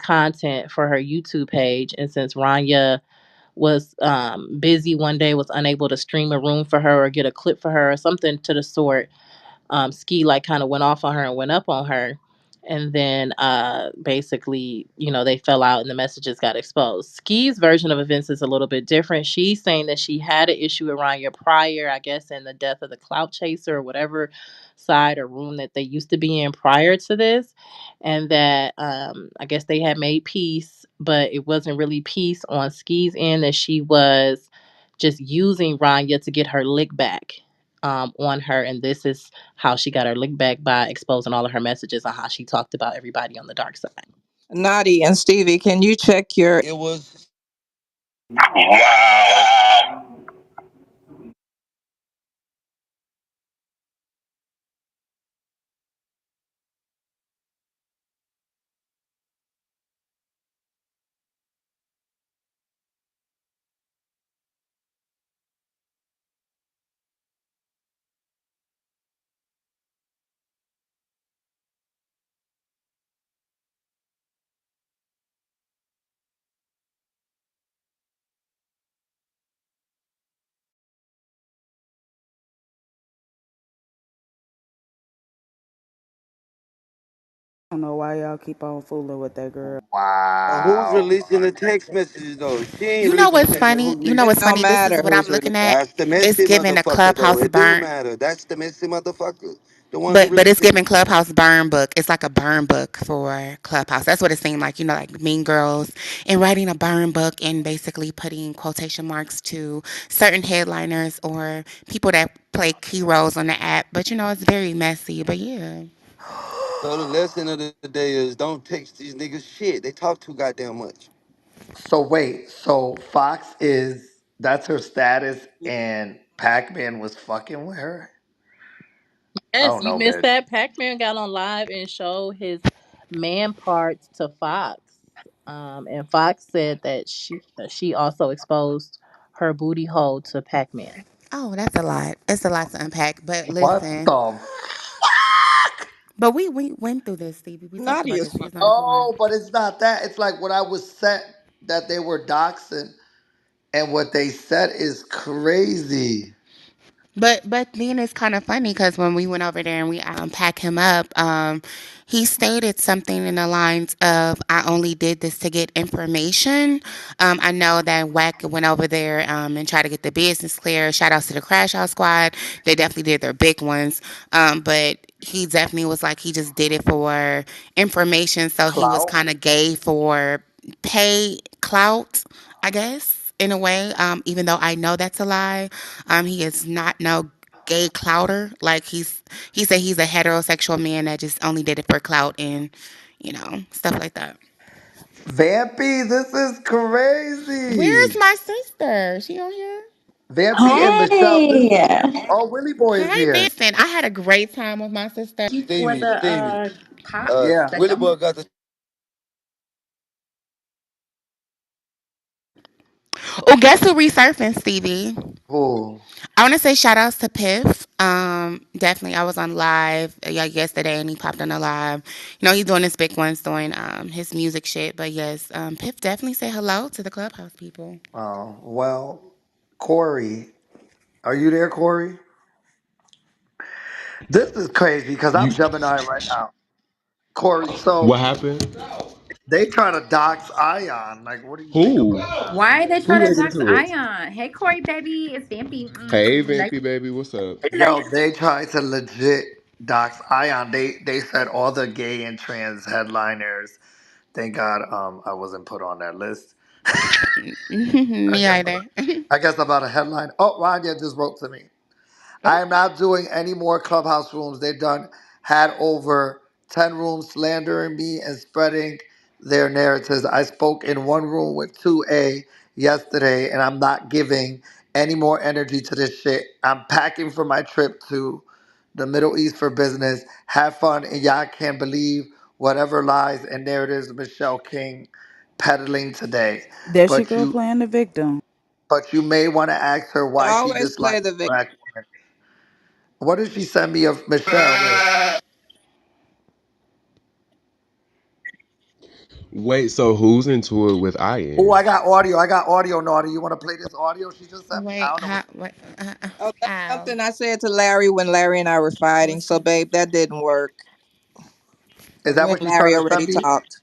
content for her YouTube page. And since Ranya was busy one day, was unable to stream a room for her or get a clip for her or something to the sort, Ski like kind of went off on her and went up on her. And then basically, they fell out and the messages got exposed. Ski's version of events is a little bit different. She's saying that she had an issue around your prior, I guess, in the death of the clout chaser or whatever side or room that they used to be in prior to this. And that I guess they had made peace, but it wasn't really peace on Ski's end, that she was just using Ranya to get her lick back on her. And this is how she got her lick back, by exposing all of her messages on how she talked about everybody on the dark side. Naughty and Stevie, can you check your It was. I don't know why y'all keep on fooling with that girl. Who's Wow. releasing the text messages though? She ain't You know releasing the what's text messages. funny? Who's You know releasing? it what's don't funny? This is matter what I'm who's looking releasing. at. That's the It's messy giving a motherfucker though. clubhouse It do burn, matter. That's the messy motherfucker. The one who but it's releasing. giving clubhouse burn book. It's like a burn book for clubhouse. That's what it seemed like. Like Mean Girls and writing a burn book and basically putting quotation marks to certain headliners or people that play key roles on the app. But it's very messy. But yeah. So the lesson of the day is don't text these niggas shit. They talk too goddamn much. So wait, so Fox is that's her status and Pac-Man was fucking with her? I Yes, don't you know, missed bitch. that. Pac-Man got on live and showed his man parts to Fox. And Fox said that she also exposed her booty hole to Pac-Man. Oh, that's a lot. It's a lot to unpack. But What listen, the but we went through this, Stevie. We talked Naughty about is this fun. season before. Oh, but it's not that. It's like when I was set that they were doxing and what they said is crazy. But then it's kind of funny because when we went over there and we packed him up, he stated something in the lines of, "I only did this to get information." I know that Wack went over there and tried to get the business clear. Shout outs to the Crash House Squad. They definitely did their big ones. But he definitely was like he just did it for information. So he was Clout. kind of gay for pay clout, I guess, in a way. Even though I know that's a lie. He is not no gay clouter. Like he said he's a heterosexual man that just only did it for clout and stuff like that. Vampy, this is Where's crazy. my sister? She on here? Vampy and Michelle, this Hey, oh Willie Boy is Hi, here. Vincent. I had a great time with my sister. thank you for Stevie, the Stevie. pops, Yeah. the Willie donut. Boy got the Oh, guess who resurfaced, Stevie? Who? I want to say shout outs to Piff. Definitely, I was on live yesterday and he popped on a live. He's doing his big ones, doing his music shit. But yes, Piff definitely say hello to the clubhouse people. Oh, well, Corey. Are you there, Corey? This is crazy because You I'm Gemini right now. Corey, what so happened? they trying to dox Ion. Like, what do you think Who? about Why they Who try to read dox into it? Ion? Hey, Corey, baby, it's Vampy. Hey, Nice, Vampy baby, what's up? nice. Yo, they tried to legit dox Ion. They said all the gay and trans headliners. Thank God I wasn't put on that list. I Me guess either. I guess about a headline. Oh, Rania just wrote to me. I Oh, am not doing any more clubhouse rooms. They done had over 10 rooms slandering me and spreading their narratives. I spoke in one room with 2A yesterday, and I'm not giving any more energy to this shit. I'm packing for my trip to the Middle East for business. Have fun, and y'all can't believe whatever lies and narratives Michelle King peddling today. There she But go you playing the victim. but you may want to ask her They why she always play dislikes the victim. black women. What did she send me of Michelle? Wait. Wait, so who's into it with Oh, Ian? I got audio. I got audio, Naughty. You want to play this audio she just sent me? I Wait, don't know what. how, what, Oh, that's ow. something I said to Larry when Larry and I were fighting. What's So, that? babe, that didn't work. Is that Me and what she's Larry trying to send already me? talked.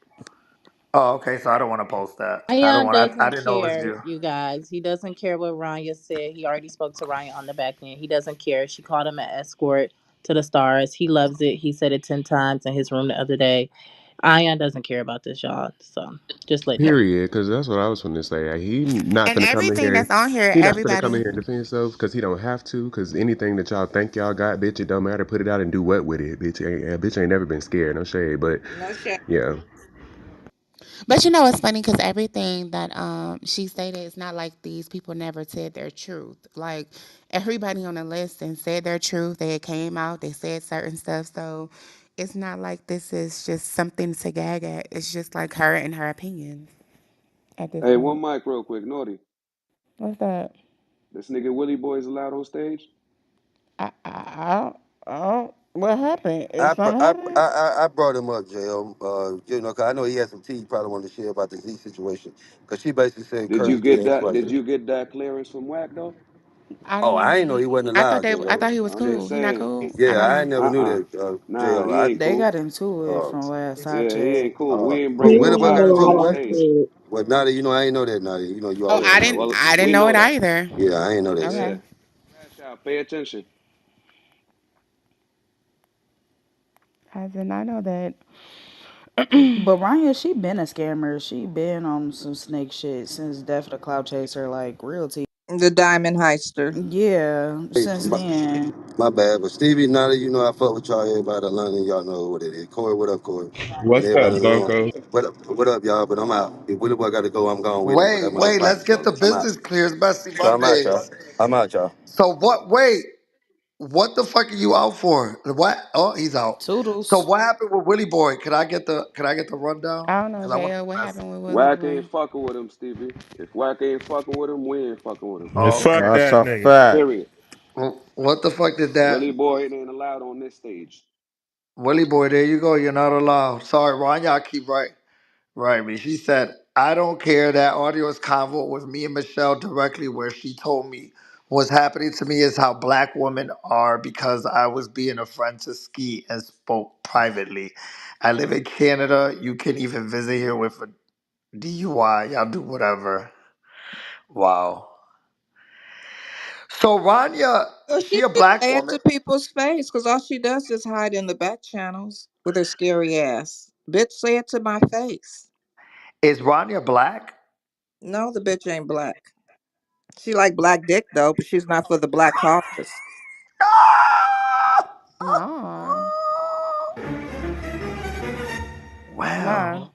Oh, okay. So I don't want to post that. I don't Ryan want. I doesn't didn't know it was care, you. you guys. He doesn't care what Ryan said. He already spoke to Ryan on the back end. He doesn't care. She called him an escort to the stars. He loves it. He said it 10 times in his room the other day. Ian doesn't care about this, y'all. So just letting you. Period, because that's what I was going to say. He not And finna come in everything here. that's on here, He not finna come in everybody. here and defend himself because he don't have to. Because anything that y'all think y'all got, bitch, it don't matter. Put it out and do what with it, bitch. Bitch ain't never been scared. No shade, but No shade. yeah. But you know it's funny because everything that she stated is not like these people never said their truth. Like everybody on the list and said their truth. They came out, they said certain stuff. So it's not like this is just something to gag at. It's just like her and her opinion at this Hey, one point. mic real quick, Naughty. What's that? This nigga Willie Boy is allowed on stage? What happened? I, Is pr- something I, happened? I brought him up, JL. You know, 'cause I know he had some tea he probably wanted to share about the Z situation. Because she basically said Did you Curry did get X, that? Y, Did Z. you get that clearance from Whack though? I Oh, don't I know. ain't know he wasn't I thought allowed, I JL. thought he was I'm just cool. He not saying. cool. I Yeah, don't I know. ain't never knew Uh-uh. that, Nah, JL. he ain't They cool. got into it Uh, from last I Yeah, he checked. ain't cool. We ain't oh, bringing He what no about wasn't got topics into it on with allowed what? stage. to. Well, Nada, you know, I ain't know that, Nada. You know, you Oh, always Yeah, I know. didn't. well, I didn't we know it know that. either. Yeah, I ain't know that Yeah. shit. Okay. Crash out. Pay attention. I did not know that. But Ryan, she been a scammer. She been on some snake shit since Death of the Cloud Chaser, like real tea. The Diamond Heister. Yeah, Hey, since then. my bad. But Stevie, Nada, you know, I fuck with y'all, everybody in London. Y'all know what it is. Corey, what up, Corey? And What's everybody up, in the room. Blanco? What up, y'all? But I'm out. If Willie Boy got to go, I'm gone with him. But Wait, that's my wait. fight. Let's get So the I'm out. business clear. It's Messy So I'm out, y'all. Mondays. I'm out, y'all. So what? Wait. What the fuck are you out for? What? Oh, he's out. So Toodles. what happened with Willie Boy? Could I get the? Could I get the rundown? I don't know, Because I want JL. to What be messy. happened with Willie Whack Boy? ain't fucking with him, Stevie. If Whack ain't fucking with him, we ain't fucking with him. Man, Okay. fuck That's that a nigga. fact. Period. Well, what the fuck did that? Willie Boy ain't allowed on this stage. Willie Boy, there you go. You're not allowed. Sorry, Ron. Y'all keep right me. She said, I don't care. That audio is convo with me and Michelle directly where she told me what's happening to me is how black women are because I was being a friend to Ski and spoke privately. I live in Canada. You can even visit here with a DUI. Y'all do whatever. Wow. So Rania, Well, she she a can black say it woman. to people's face because all she does is hide in the back channels with her scary ass. Bitch, say it to my face. Is Rania black? No, the bitch ain't black. She like black dick though, but she's not for the black caucus. Nah. Nah. Well,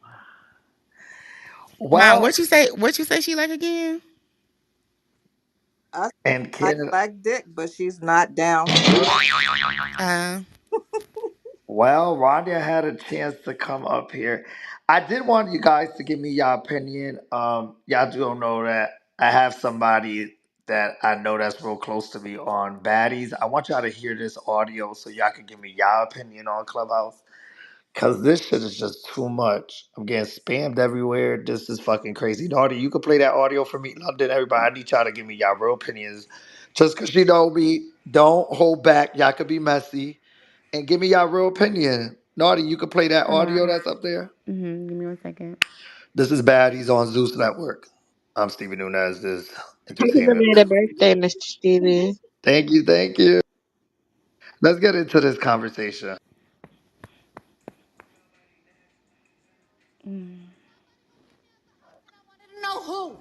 Nah. well, What you say she like again? I said and like Canada. black dick, but she's not down for it. Uh, Well, Rania had a chance to come up here. I did want you guys to give me your opinion. Y'all do know that I have somebody that I know that's real close to me on baddies. I want y'all to hear this audio so y'all can give me your opinion on Clubhouse. Cause this shit is just too much. I'm getting spammed everywhere. This is fucking crazy. Naughty, you can play that audio for me. London, everybody. I need y'all to give me y'all real opinions. Just cause you know me, don't hold back. Y'all could be messy. And give me y'all real opinion. Naughty, you can play that hold audio on. that's up there. Give me 1 second. This is Baddies on Zeus Network. I'm Stevie Nunez, this Happy entertainment. belated birthday, Mr. Stevie. Thank you, thank you. Let's get into this conversation. Know who?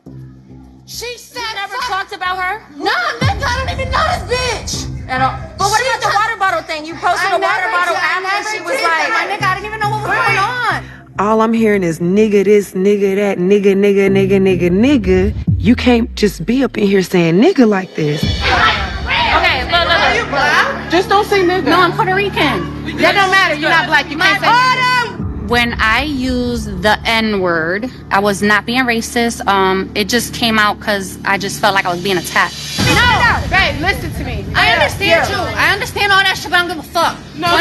She said you never talked about her? No, nigga, I don't even know this bitch. At all. But what about the water bottle thing? You posted a water bottle after she was like, my nigga, I didn't even know what was going on. All I'm hearing is nigga this, nigga that, nigga, nigga, nigga, nigga, nigga. You can't just be up in here saying nigga like this. Okay, look. Are you black? Just don't say nigga. No, I'm Puerto Rican. That don't matter. You're not black. You can't say nigga. When I use the N word, I was not being racist. It just came out because I just felt like I was being attacked. No, babe, listen to me. I understand you. I understand all that shit, but I don't give a fuck. No,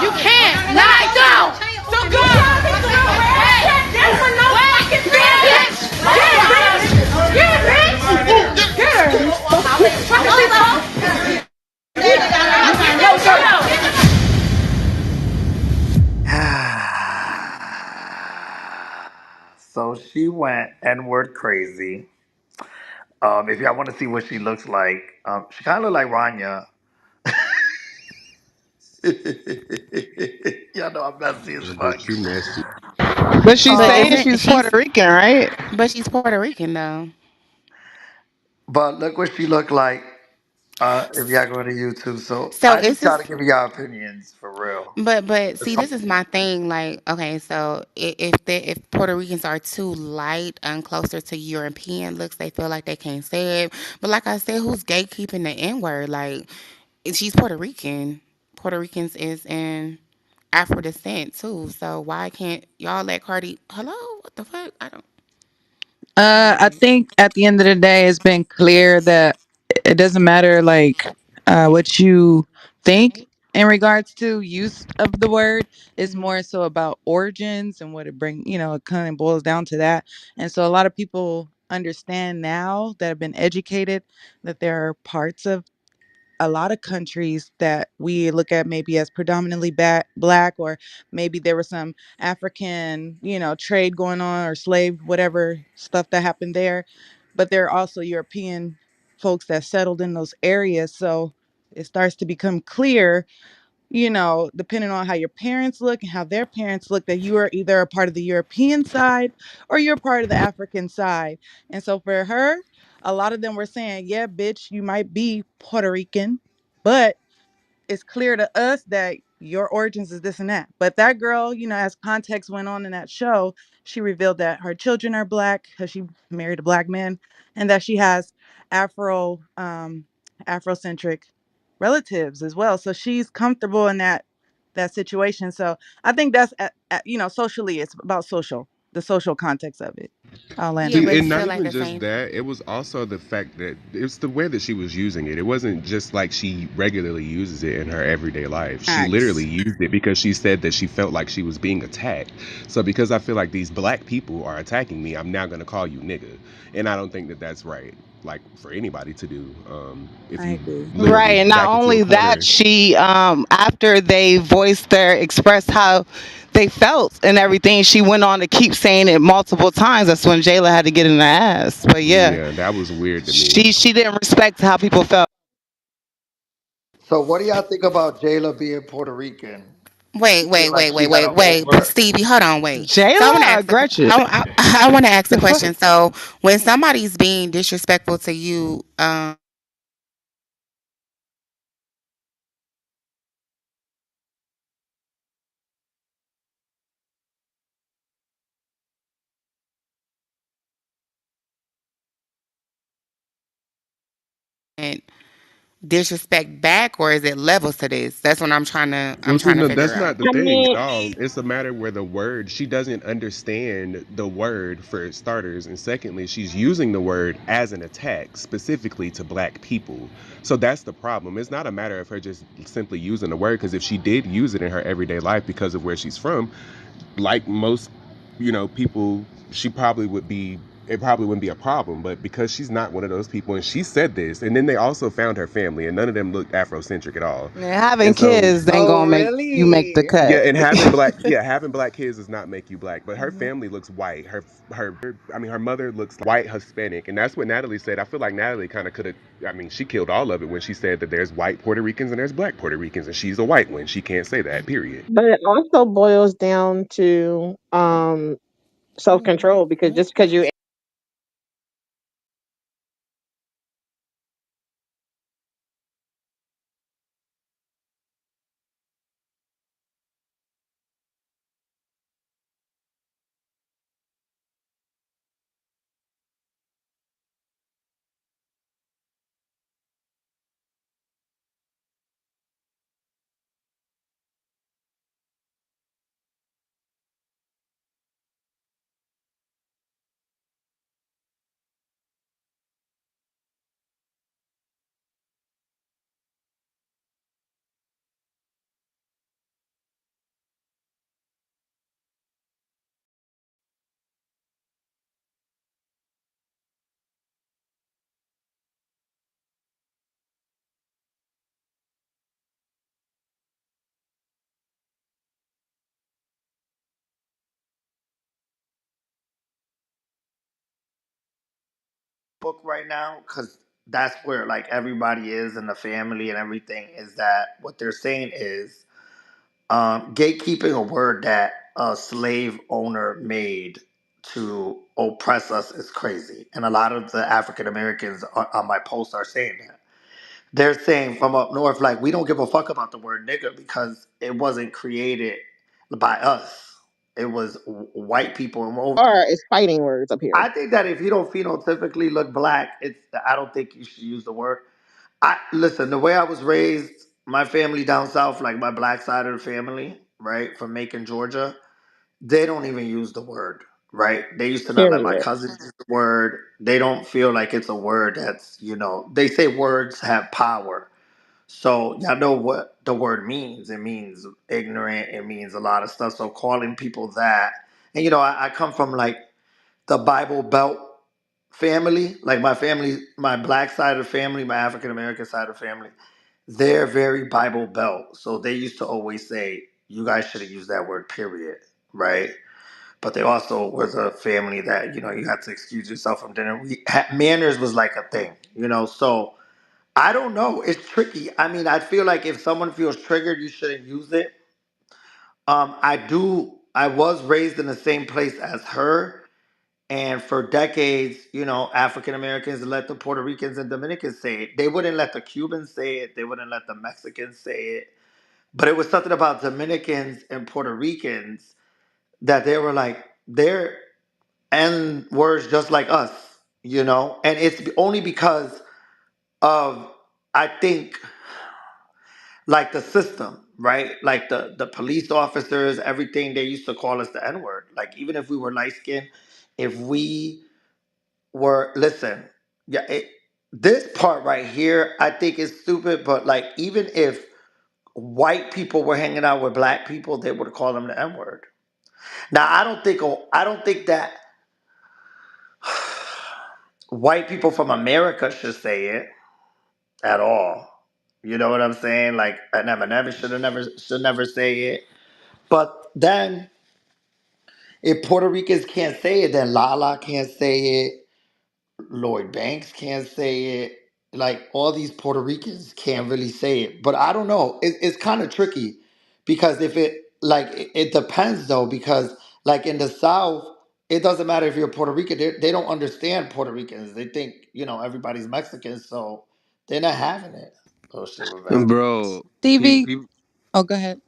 you can't. No, I don't. So go. So she went N word crazy. If y'all want to see what she looks like, she kind of look like Rania. Y'all know I'm messy as Yeah, fuck. bitch, you messy. But she's But saying Um, isn't she's Puerto she's Rican, right? but she's Puerto Rican though. but look what she looked like. If y'all go to YouTube, so So I need is y'all to this give me y'all opinions for real. but see this is my thing like okay so if Puerto Ricans are too light and closer to European looks they feel like they can't say it but like I said who's gatekeeping the N word like she's Puerto Rican. Puerto Ricans is in Afro descent too. So why can't y'all let Cardi? Hello, what the fuck? I don't. I don't get I it. think at the end of the day, it's been clear that it doesn't matter like what you think in regards to use of the word. It's Mhm. more so about origins and what it bring. It kind of boils down to that. And so a lot of people understand now that have been educated that there are parts of a lot of countries that we look at maybe as predominantly black, or maybe there was some African trade going on, or slave whatever stuff that happened there, but there are also European folks that settled in those areas. So it starts to become clear, depending on how your parents look and how their parents look, that you are either a part of the European side or you're part of the African side. And so for her, a lot of them were saying, yeah, bitch, you might be Puerto Rican, but it's clear to us that your origins is this and that. But that girl, as context went on in that show, she revealed that her children are black because she married a black man, and that she has Afrocentric relatives as well. So she's comfortable in that situation. So I think that's socially, it's about the social context of it. I'll land Yeah, there. See, but it's and not still like even the just same. that, it was also the fact that it's the way that she was using it. It wasn't just like she regularly uses it in her everyday life. She literally Facts. used it because she said that she felt like she was being attacked. So because I feel like these black people are attacking me, I'm now going to call you nigga. And I don't think that that's right, like for anybody to do. If I you agree. Right. literally And not back into a only that, corner. she after they voiced their expressed how they felt and everything, she went on to keep saying it multiple times. That's when Jayla had to get in the ass. But yeah, Yeah, that was weird to me. she didn't respect how people felt. So what do y'all think about Jayla being Puerto Rican? Wait, You feel wait, like wait, she wait, got wait, a wait. But over? Stevie, hold on, wait. So I want to Jayla or ask the Gretchen? I want to ask the The fuck? question. So when somebody's being disrespectful to you, and disrespect back, or is it levels to this? That's what I'm Well, see, trying to no, figure that's out. not the I thing mean, at all. It's a matter where the word, she doesn't understand the word for starters. And secondly, she's using the word as an attack specifically to black people. So that's the problem. It's not a matter of her just simply using the word, because if she did use it in her everyday life because of where she's from, like most, people, she probably would be, it probably wouldn't be a problem. But because she's not one of those people, and she said this, and then they also found her family, and none of them looked Afrocentric at all. having And so, kids ain't Oh, gonna make you make the really? yeah, cut. and having black kids does not make you black. But her Mhm. family looks white. I mean, her mother looks white Hispanic, and that's what Natalie said. I feel like Natalie kind of could have. I mean, she killed all of it when she said that there's white Puerto Ricans and there's black Puerto Ricans, and she's a white one. She can't say that. Period. But it also boils down to self control because just because you book right now because that's where like everybody is in the family and everything. Is that what they're saying is gatekeeping, a word that a slave owner made to oppress us, is crazy, and a lot of the African Americans on my post are saying that. They're saying from up north, like, we don't give a fuck about the word nigga because it wasn't created by us. It was white people. And Or is fighting words up here. I think that if you don't phenotypically look black, I don't think you should use the word. I listen, the way I was raised, my family down south, like my black side of the family, right, from Macon, Georgia, they don't even use the word, right? They used to not let my Period. cousins use the word. They don't feel like it's a word that's, they say words have power. So y'all know what the word means. It means ignorant. It means a lot of stuff. So calling people that, and I come from like the Bible Belt family, like my family, my black side of the family, my African American side of the family, they're very Bible Belt. So they used to always say, you guys should have used that word, period, right? But they also was a family that, you had to excuse yourself from dinner. Manners was like a thing, so I don't know. It's tricky. I mean, I feel like if someone feels triggered, you shouldn't use it. I was raised in the same place as her. And for decades, African Americans let the Puerto Ricans and Dominicans say it. They wouldn't let the Cubans say it. They wouldn't let the Mexicans say it. But it was something about Dominicans and Puerto Ricans that they were like, they're N words just like us, And it's only because of, I think, like the system, right? Like the police officers, everything, they used to call us the N word. Like even if we were light skinned, if we listen, yeah, this part right here, I think is stupid. But like even if white people were hanging out with black people, they would call them the N word. Now I don't think that white people from America should say it at all. You know what I'm saying? Like an Eminem should never say it. But then if Puerto Ricans can't say it, then Lala can't say it. Lloyd Banks can't say it. Like all these Puerto Ricans can't really say it. But I don't know. It's kind of tricky because if it depends though, because like in the South, it doesn't matter if you're Puerto Rican. They don't understand Puerto Ricans. They think, everybody's Mexican. So they're not having it. Oh shit, we're back. Bro, Stevie, people oh, go ahead.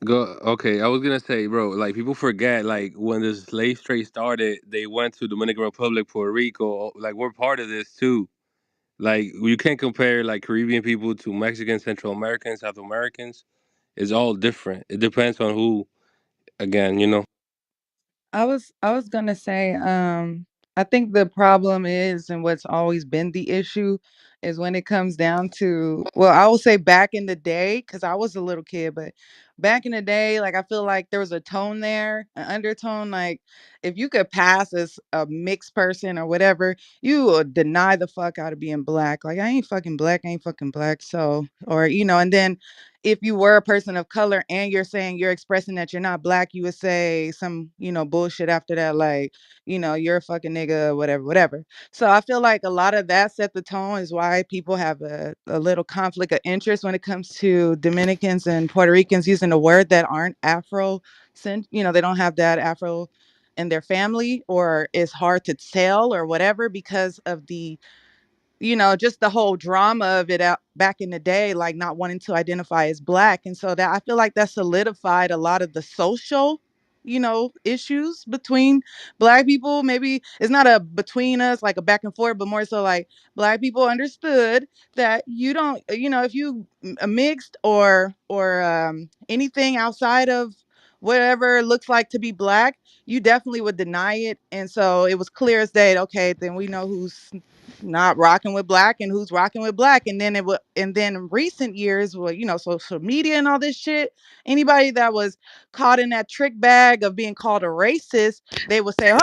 go. Okay, I was gonna say, bro, like people forget, like when the slave trade started, they went to Dominican Republic, Puerto Rico. Like we're part of this too. Like you can't compare like Caribbean people to Mexican, Central Americans, South Americans. It's all different. It depends on who. Again, you know. I was gonna say, I think the problem is, and what's always been the issue, is when it comes down to, well, I will say back in the day, because I was a little kid, but back in the day, like I feel like there was a tone there, an undertone. Like if you could pass as a mixed person or whatever, you would deny the fuck out of being black. Like I ain't fucking black. So, or and then if you were a person of color and you're saying you're expressing that you're not black, you would say some, bullshit after that, like, you're a fucking nigga, whatever, whatever. So I feel like a lot of that set the tone is why people have a little conflict of interest when it comes to Dominicans and Puerto Ricans using a word that aren't Afro, they don't have that Afro in their family, or it's hard to tell or whatever because of the just the whole drama of it out back in the day, like not wanting to identify as black. And so that I feel like that solidified a lot of the social, issues between black people. Maybe it's not a between us, like a back and forth, but more so like black people understood that you don't, if you mixed or anything outside of whatever it looks like to be black, you definitely would deny it. And so it was clear as day, okay, then we know who's not rocking with black and who's rocking with black. And then in recent years, well, social media and all this shit, anybody that was caught in that trick bag of being called a racist, they would say,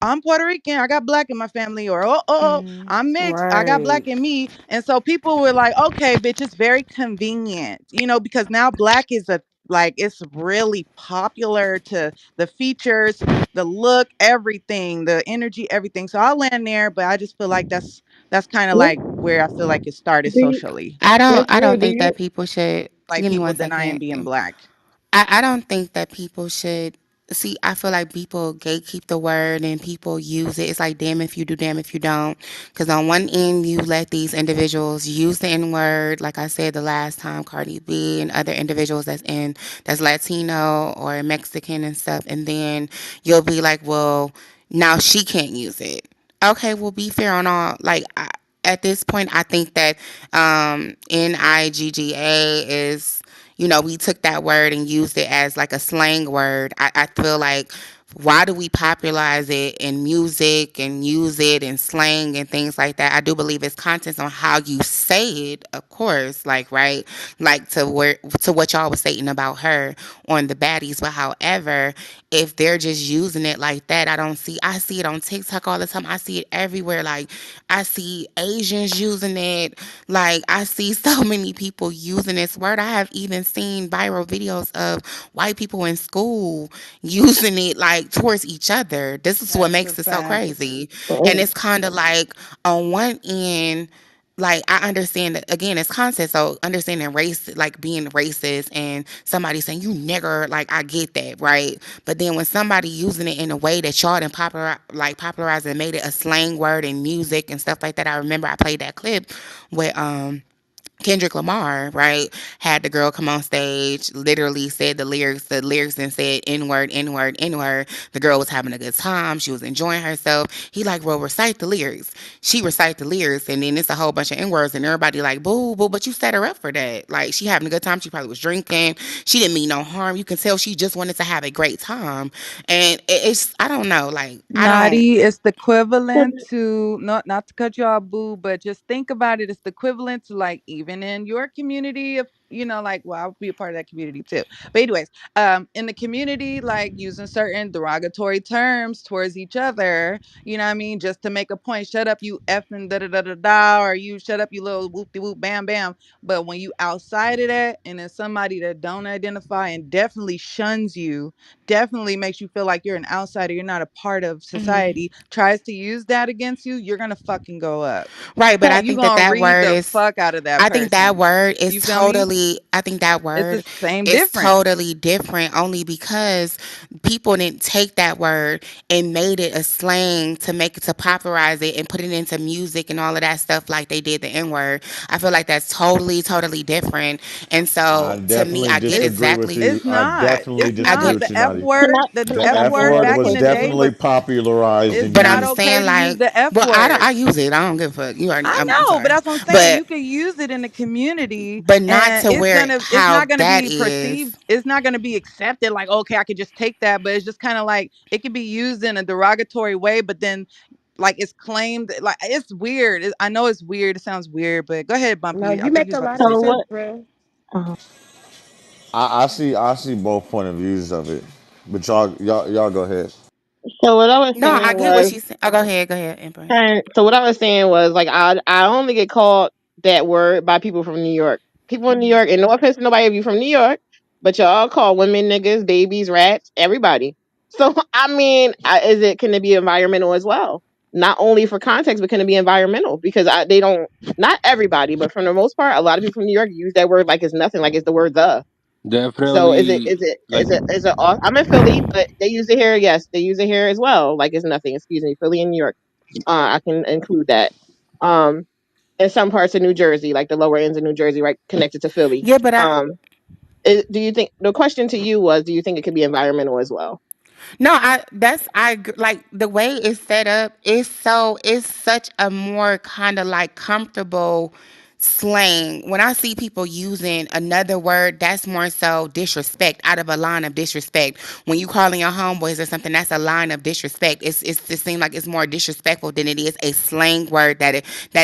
I'm Puerto Rican, I got black in my family, or I'm mixed, I got black Right. in me. And so people were like, okay, bitch, it's very convenient, because now black is a Like it's really popular to the features, the look, everything, the energy, everything. So I'll land there, but I just feel like that's kind of What like where I feel like it started do you, socially, Miss I Blue? don't Do think you? that people should. like Give me people one denying second. being black. I don't think that people should see. I feel like people gatekeep the word and people use it. It's like damn if you do, damn if you don't. Because on one end, you let these individuals use the N word, like I said the last time, Cardi B and other individuals that's Latino or Mexican and stuff, and then you'll be like, well, now she can't use it. Okay, well, be fair on all. Like at this point, I think that NIGGA is, we took that word and used it as like a slang word. I feel like, why do we popularize it in music and use it in slang and things like that? I do believe it's content on how you say it, of course, like, right, like to what y'all was stating about her on the baddies. But however, if they're just using it like that, I see it on TikTok all the time. I see it everywhere. Like I see Asians using it. Like I see so many people using this word. I have even seen viral videos of white people in school using it like towards each other. This is what That's a makes it so fact. crazy. And Mm, it's kind of like on one end, like I understand that again it's concept, so understanding race, like being racist and somebody saying you nigger, like I get that, right? But then when somebody using it in a way that y'all done popularized and made it a slang word in music and stuff like that. I remember I played that clip where Kendrick Lamar, right, had the girl come on stage, literally said the lyrics and said N word, N word, N word. The girl was having a good time. She was enjoying herself. He like, well, recite the lyrics. She recite the lyrics, and then it's a whole bunch of N words, and everybody like, boo, boo, but you set her up for that. Like, she having a good time. She probably was drinking. She didn't mean no harm. You can tell she just wanted to have a great time. And it's, I don't know, like, I don't, Naughty, it's the equivalent to, not to cut you off, boo, but just think about it. It's the equivalent to, like, even in your community of, like, well, I'll be a part of that community too. But anyways, in the community, like using certain derogatory terms towards each other, you know what I mean, just to make a point. Shut up, you effing da da da da da, or you shut up, you little whoop de whoop bam bam. But when you outside of that, and then somebody that don't identify and definitely shuns you, definitely makes you feel like you're an outsider, you're not a part of mhm. society, tries to use that against you, you're gonna fucking go up. Right, but so, I You think that gonna that read word the is fuck out of that I think that person. word is You feel me? totally, I think that It's the word same is difference. totally different only because people didn't take that word and made it a slang to make it, to popularize it and put it into music and all of that stuff like they did the N word. I feel like that's totally, totally different. And I so to me, definitely I get It's disagree with exactly, you. it's I not. definitely It's I disagree not get, with the you, F Naughty. can word. I The The can F I F word word back was in the day definitely was, popularized it's in but I'm not music. okay saying to use like, the F well, word. I use it. I don't give a fuck. You already, I I'm know, but sorry. that's what I'm saying. But You can use it in the community, not and to where it's how not gonna that be is. perceived. It's not gonna be accepted. Like, okay, I could just take that, but it's just kind of like it could be used in a derogatory way. But then, like, it's claimed. Like, it's weird. I know it's weird. It sounds weird, but go ahead, No, Bumpy. I you think make you was a about to lot of say so sense, something. what? bro. Uh, I see both point of views of it, but y'all go ahead. so what I was No, I saying get what was, she's saying. Oh, go ahead, Empress. and so what I was saying was like I only get called that word by people from New York. People in New York, and no offense to nobody of you from New York, but y'all call women niggas, babies, rats, everybody. So I mean, is it can it be environmental as well? Not only for context, but can it be environmental? Because they don't. Not everybody, but for the most part, a lot of people from New York use that word like it's nothing, like it's the word the. So is it Definitely, is it like is it is it off? I'm in Philly, but they use it here. Yes, they use it here as well. Like it's nothing. Excuse me, Philly and New York. I can include that. Um, in some parts of New Jersey, like the lower ends of New Jersey, right, connected to Philly. Yeah, but Do you think the question to you was, do you think it could be environmental as well? no, like the way it's set up. It's such a more kind of like comfortable slang. When I see people using another word, that's more so disrespect, out of a line of disrespect. When you calling your homeboys or something, that's a line of disrespect. It seems like it's more disrespectful than it is a slang word that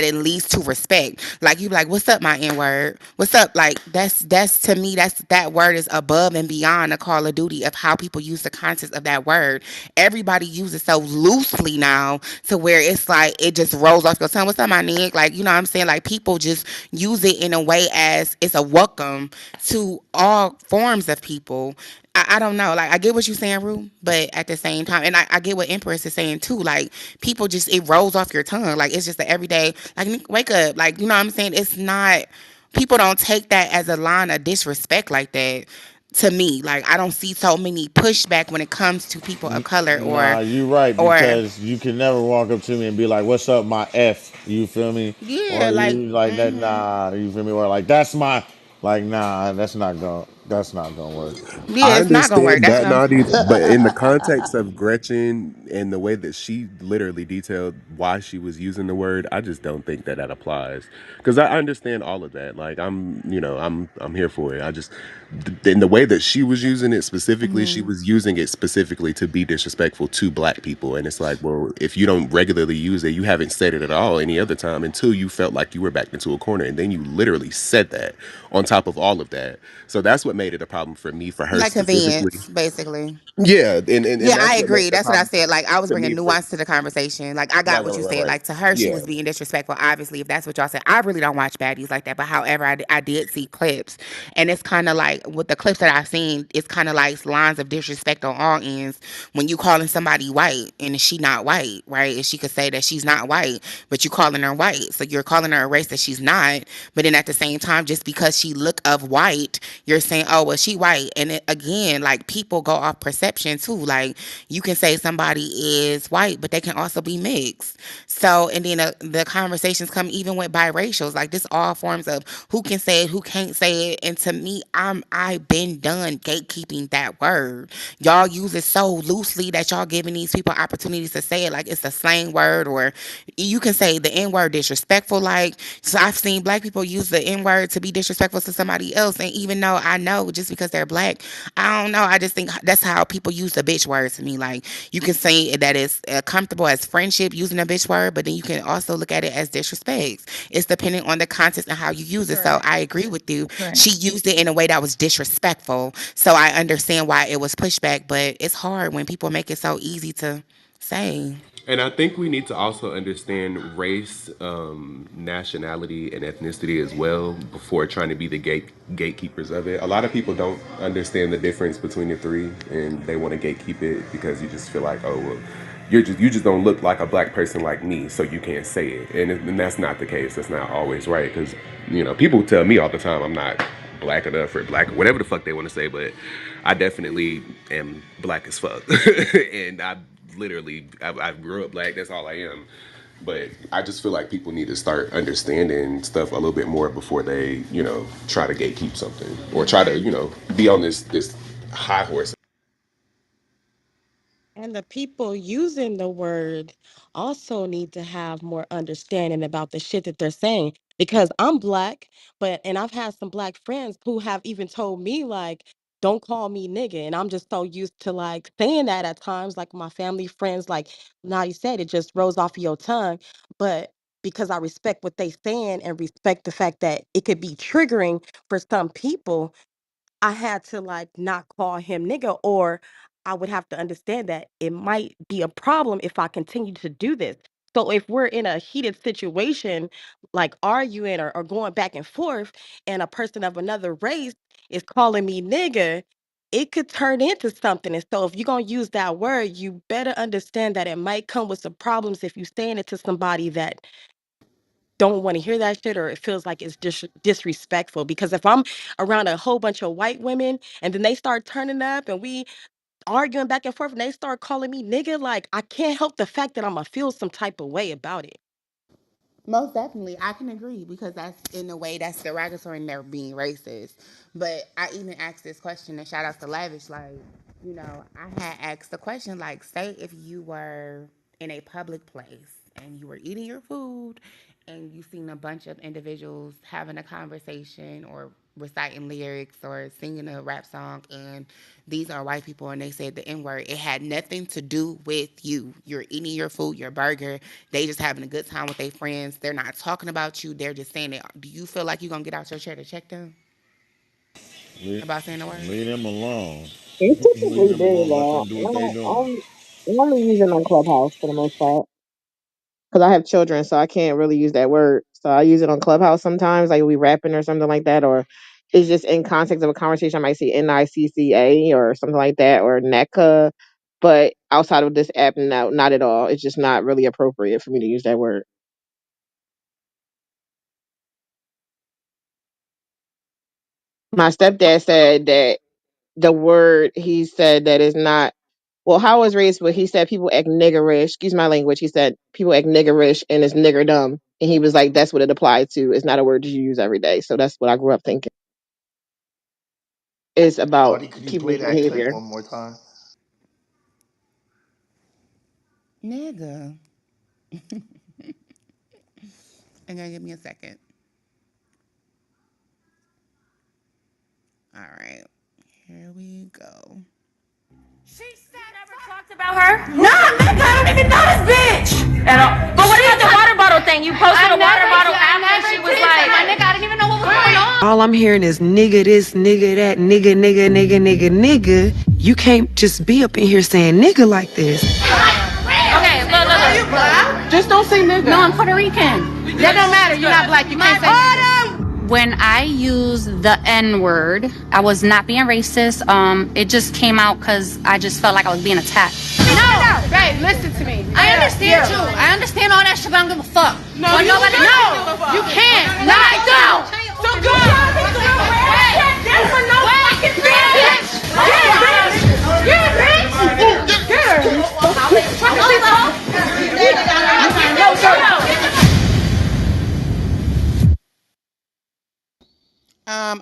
it leads to respect. Like you be like, what's up, my N word? What's up? Like that's to me, that word is above and beyond a Call of Duty of how people use the context of that word. Everybody uses so loosely now to where it's like it just rolls off your tongue. What's up, my nigga? Like, you know what I'm saying? Like people just use it in a way as it's a welcome to all forms of people. I don't know. Like I get what you're saying, Rue, but at the same time, and I get what Empress is saying too. Like people just it rolls off your tongue. Like it's just the everyday. Like wake up. Like you know what I'm saying. It's not. People don't take that as a line of disrespect like that. To me, like I don't see so many pushback when it comes to people of color Nah, you right or because you can never walk up to me and be like, "What's up, my F?" You feel me? yeah, Or like you like that? Nah, you feel me? Or like that's my like nah, that's not gonna work. yeah, I it's not gonna work. understand That's what that, I'm Naughty, saying. but in the context of Gretchen and the way that she literally detailed why she was using the word, I just don't think that that applies. Because I understand all of that. Like I'm here for it. I just in the way that she was using it specifically, she Mhm. was using it specifically to be disrespectful to black people. And it's like, well, if you don't regularly use it, you haven't said it at all any other time until you felt like you were backed into a corner, and then you literally said that on top of all of that. So that's what made it a problem for me, for her Like specifically. convenience, basically. Yeah, and Yeah, that's I what makes agree. the That's what I problem said. Like I was to me bringing for nuance to the conversation. Like I got right, what right, you right, said. right. Like to her, she Yeah. was being disrespectful. Obviously, if that's what y'all said, I really don't watch baddies like that. But however, I did see clips, and it's kind of like with the clips that I've seen, it's kind of like lines of disrespect on all ends. When you calling somebody white and she not white, right? And she could say that she's not white, but you calling her white, so you're calling her a race that she's not. But then at the same time, just because she look of white, you're saying, oh well, she white. And it, again, like people go off perception too. Like you can say somebody is white, but they can also be mixed. So, and then the conversations come even with biracials. Like this, all forms of who can say it, who can't say it. And to me, I've been done gatekeeping that word. Y'all use it so loosely that y'all giving these people opportunities to say it like it's a slang word, or you can say the N word disrespectful. Like so, I've seen black people use the N word to be disrespectful to somebody else, and even though I know just because they're black, I don't know. I just think that's how people use the bitch word to me. Like you can say that it's comfortable as friendship using a bitch word, but then you can also look at it as disrespect. It's depending on the context and how you use it. So Correct. I agree with you. Correct. She used it in a way that was disrespectful. So I understand why it was pushback, but it's hard when people make it so easy to say. And I think we need to also understand race, nationality, and ethnicity as well before trying to be the gatekeepers of it. A lot of people don't understand the difference between the three, and they want to gatekeep it because you just feel like, oh well, you just don't look like a black person like me, so you can't say it. And that's not the case. That's not always right because people tell me all the time I'm not black enough or black or whatever the fuck they want to say, but I definitely am black as fuck, and I grew up black. That's all I am. But I just feel like people need to start understanding stuff a little bit more before they, try to gatekeep something or try to, be on this high horse. And the people using the word also need to have more understanding about the shit that they're saying. Because I'm black, and I've had some black friends who have even told me like, don't call me nigga. And I'm just so used to like saying that at times, like my family, friends, like now you said it just rolls off of your tongue. But because I respect what they saying and respect the fact that it could be triggering for some people, I had to like not call him nigga, or I would have to understand that it might be a problem if I continue to do this. So if we're in a heated situation, like arguing or going back and forth, and a person of another race is calling me nigga, it could turn into something. And so if you're gonna use that word, you better understand that it might come with some problems if you saying it to somebody that don't want to hear that shit, or it feels like it's disrespectful. Because if I'm around a whole bunch of white women and then they start turning up and we arguing back and forth and they start calling me nigga, like I can't help the fact that I'm gonna feel some type of way about it. Most definitely, I can agree because that's in a way that's derogatory and they're being racist. But I even asked this question, and shout out to Lavish, like, I had asked the question, like, say if you were in a public place and you were eating your food and you seen a bunch of individuals having a conversation or reciting lyrics or singing a rap song, and these are white people and they said the N word. It had nothing to do with you. You're eating your food, your burger. They just having a good time with their friends. They're not talking about you. They're just saying it. Do you feel like you're gonna get out your chair to check them leave, about saying the word? leave them alone. You Leave typically them do alone. Let that. them do what they No, doing. I'm only using on Clubhouse for the most part. because I have children, so I can't really use that word. So I use it on Clubhouse sometimes, like we rapping or something like that, or it's just in context of a conversation. I might see NICCA or something like that, or NECA. But outside of this app, no, not at all. It's just not really appropriate for me to use that word. My stepdad said that the word he said that is not well, how I was raised, but he said people act niggerish. Excuse my language. He said people act niggerish and it's niggerdom. And he was like, that's what it applied to. It's not a word you use every day. So that's what I grew up thinking. It's about Cardi, could you play people's that clip behavior. one more time? Nigga. And then give me a second. All right. Here we go. She said never talked about her. Nah, nigga, I don't even know this bitch. At all. But what about the water bottle thing? You posted a water bottle after she was like, my nigga, I didn't even know what was going on. All I'm hearing is nigga this, nigga that, nigga, nigga, nigga, nigga, nigga. You can't just be up in here saying nigga like this. Okay, look. Are you black? Just don't say nigga. No, I'm Puerto Rican. That don't matter. You're not black. You can't say nigga. When I use the N word, I was not being racist. It just came out because I just felt like I was being attacked. No, babe, listen to me. I understand you. I understand all that shit, but I don't give a fuck. No, but nobody. No, you can't. No, I don't. So go. There's no fucking bitch. Yeah, bitch. Get her. No, no.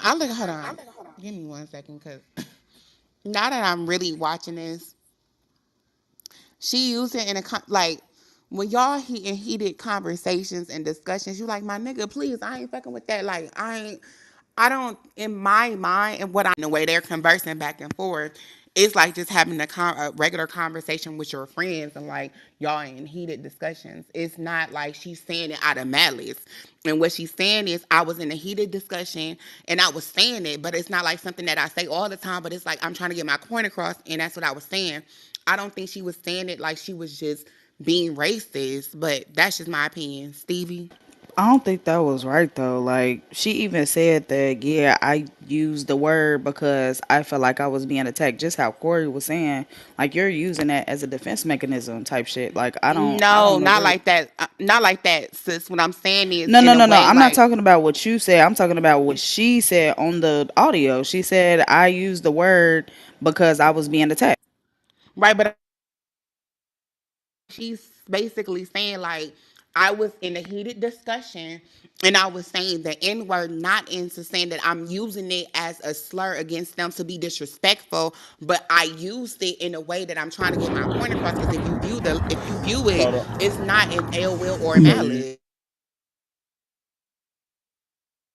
I look. Hold on. Give me 1 second, cause now that I'm really watching this, she used it in a like when y'all in heated conversations and discussions. You like my nigga, please. I ain't fucking with that. Like I ain't. I don't in my mind and what I the way they're conversing back and forth. It's like just having a regular conversation with your friends and like y'all in heated discussions. It's not like she's saying it out of malice. And what she's saying is, I was in a heated discussion and I was saying it, but it's not like something that I say all the time. But it's like I'm trying to get my point across, and that's what I was saying. I don't think she was saying it like she was just being racist, but that's just my opinion. Stevie. I don't think that was right though. Like she even said that, yeah, I used the word because I felt like I was being attacked. Just how Corey was saying, like you're using that as a defense mechanism type shit. Like I No, don't not agree. like that. Not like that, sis. What I'm saying is No, in no, a no, no. way I'm not like talking about what you said. I'm talking about what she said on the audio. She said I used the word because I was being attacked. right, but she's basically saying like I was in a heated discussion and I was saying the N word, not into saying that I'm using it as a slur against them to be disrespectful, but I used it in a way that I'm trying to get my point across. Because if you view it, So the, it's not in ill will or malice.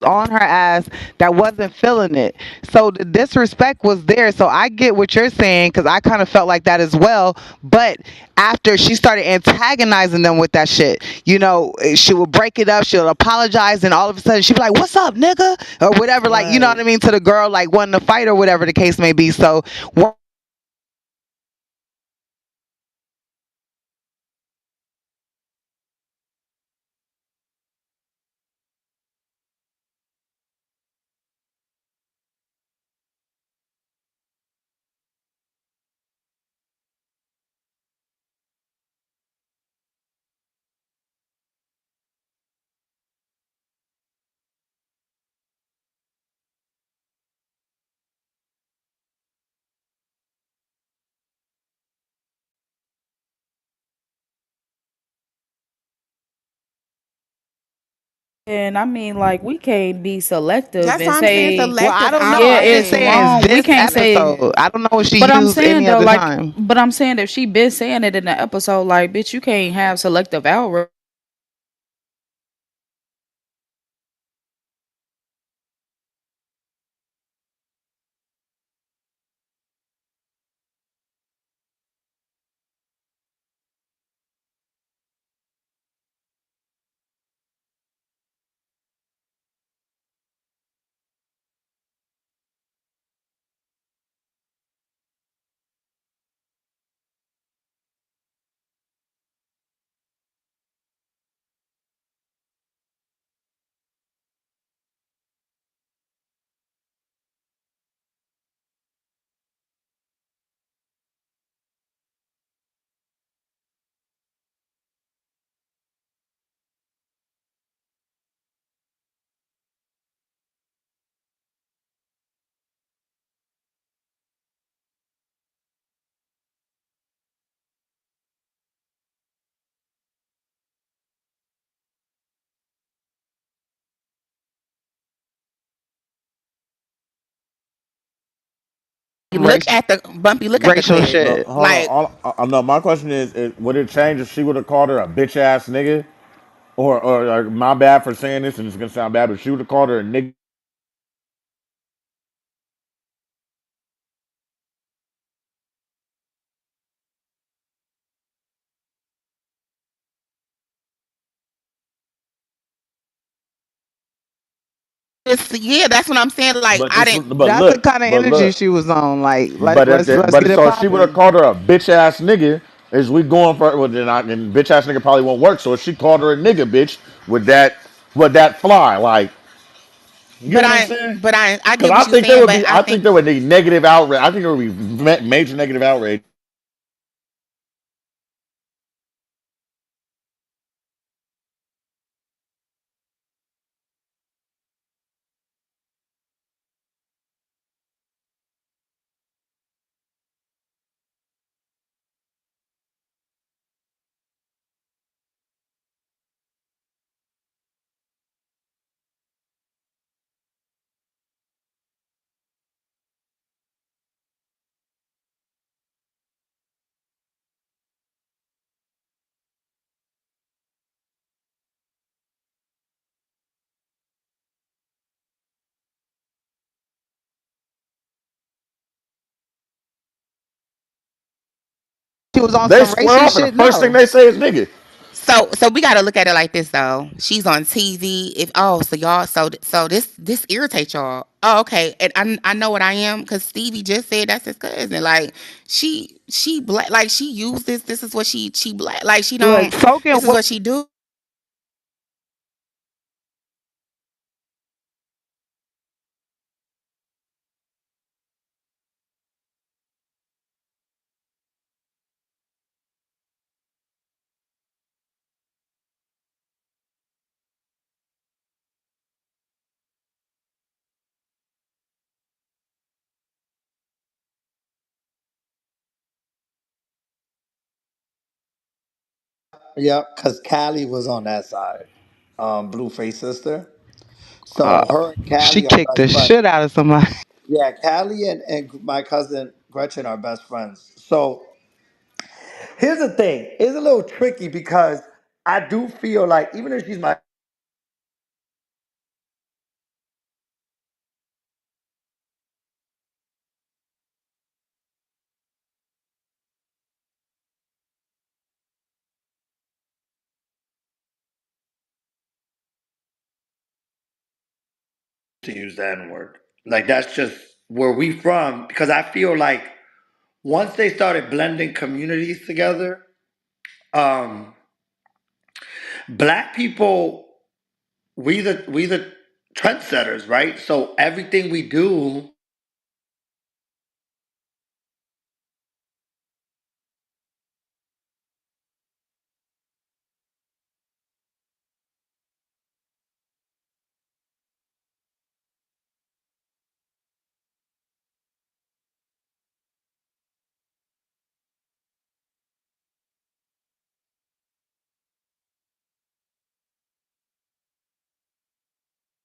On her ass that wasn't feeling it. So the disrespect was there. So I get what you're saying because I kind of felt like that as well. But after she started antagonizing them with that shit, she would break it up. She'll apologize, and all of a sudden she'd be like, "What's up, nigga?" or whatever. Like, you know what Right. I mean, to the girl like wanting to fight or whatever the case may be. So And I mean, like, we can't be selective That's and why I'm saying say, well, I selective. don't know. I'm yeah, I'm just it's saying saying it's wrong. We this can't say, episode. I don't know if she but I'm used saying any though, other like, time. but I'm saying if she been saying it in the episode, like, bitch, you can't have selective outrage. Look at the Racial clip. No, shit. hold on. Like No, my question is, would it change if she would have called her a bitch ass nigga? Or my bad for saying this, and it's gonna sound bad, but she would have called her a nigga. yeah, that's what I'm saying. Like But I this, didn't. but That's the look, kind of but energy look, she was on. Like, but if let's but get it so if she would have popping. called her a bitch ass nigga, is we going for well, then bitch ass nigga probably won't work. So if she called her a nigga bitch, would that fly? Like, you get what I'm saying? I Because get what you're saying, but I I think think there would be negative outrage. I think there would be major negative outrage. She was on They some square racist off, and the shit. first thing No. they say is nigga. so we got to look at it like this though. She's on TV. If so y'all this irritates y'all. Oh, okay. And I know what I am because Stevie just said that's his cousin. Like she black. Like she used this. This is what she black. Like she Look, don't. spoken This is word. what she do. Yep, because Callie was on that side. Blueface sister. So her and She Callie are kicked the best friends. shit out of somebody. Yeah, Callie and my cousin Gretchen are best friends. So here's the thing. It's a little tricky because I do feel like even if she's my to use that N word. Like that's just where we from because I feel like once they started blending communities together, um, black people we the trendsetters, right? So everything we do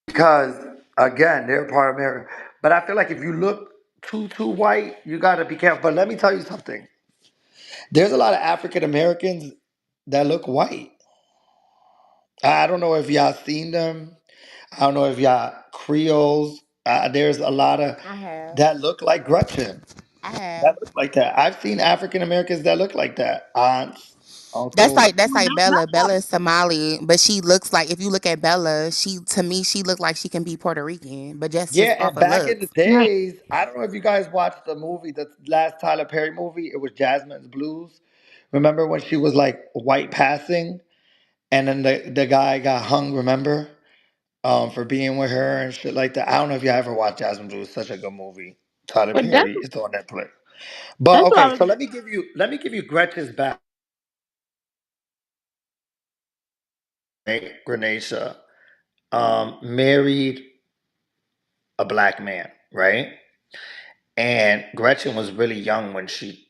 because again they're part of America. But I feel like if you look too white, you got to be careful. But let me tell you something. There's a lot of African Americans that look white. I don't know if y'all seen them. I don't know if y'all Creoles. There's a lot of I have. that look like Gretchen. I have. That look like that. I've seen African Americans that look like that. Aunts, uncles. That's like Bella. Bella is Somali, but she looks like if you look at Bella, she to me she looked like she can be Puerto Rican, but just Yeah, off and of back in the looks. days, I don't know if you guys watched the movie, the last Tyler Perry movie. It was Jasmine's Blues. Remember when she was like white passing, and then the guy got hung. Remember, for being with her and shit like that. I don't know if you ever watched Jasmine Blues. Such a good movie. Tyler But Perry. It's on Netflix. But that's what I okay, was. so let me give you Gretchen's back. Grenada married a black man, right? And Gretchen was really young when she